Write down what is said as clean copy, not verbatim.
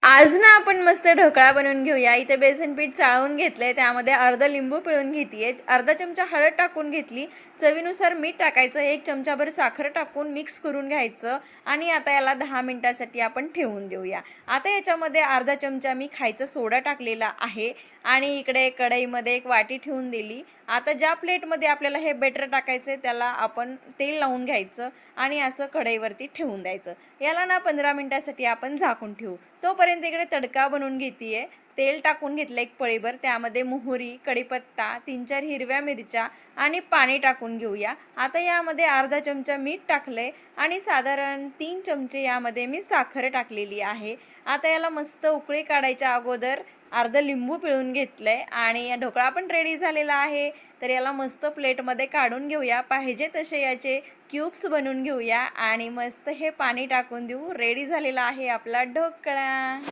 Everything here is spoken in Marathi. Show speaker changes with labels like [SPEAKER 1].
[SPEAKER 1] आज ना आपण मस्त ढोकळा बनवून घेऊया। इथे बेसन पीठ चाळून घेतलंय, त्यामध्ये अर्धा लिंबू पिळून घेतीये, अर्धा चमचा हळद टाकून घेतली, चवीनुसार मीठ टाकायचं, 1 चमचाभर साखर टाकून मिक्स करून घ्यायचं आणि आता याला 10 मिनिटांसाठी आपण ठेवून देऊया। आता याच्यामध्ये अर्धा चमचा मी खायचा सोडा टाकलेला आहे आणि इकडे कढईमध्ये एक वाटी ठेवून दिली। आता ज्या प्लेटमध्ये आपल्याला हे बेटर टाकायचं त्याला आपण तेल लावून घ्यायचं आणि असं कढईवरती ठेवून द्यायचं। याला ना 15 मिनिटांसाठी आपण झाकून ठेवू। तोपर्यंत इकडे तडका बनवून घेतीये। तेल टाकून घेतलं एक पळीभर, त्यामध्ये मोहरी, कढीपत्ता, 3-4 हिरव्या मिरच्या आणि पाणी टाकून घेऊया। आता यामध्ये अर्धा चमचा मीठ टाकलंय आणि साधारण 3 चमचे यामध्ये मी साखर टाकलेली आहे। आता याला मस्त उकळी काढायच्या अगोदर अर्ध लिंबू पिळून घेतलंय आणि ढोकळा पण रेडी झालेला आहे। तर याला मस्त प्लेटमध्ये काढून घेऊया, पाहिजे तसे याचे क्यूब्स बनवून घेऊया आणि मस्त हे पाणी टाकून देऊ। रेडी झालेला आहे आपला ढोकळा।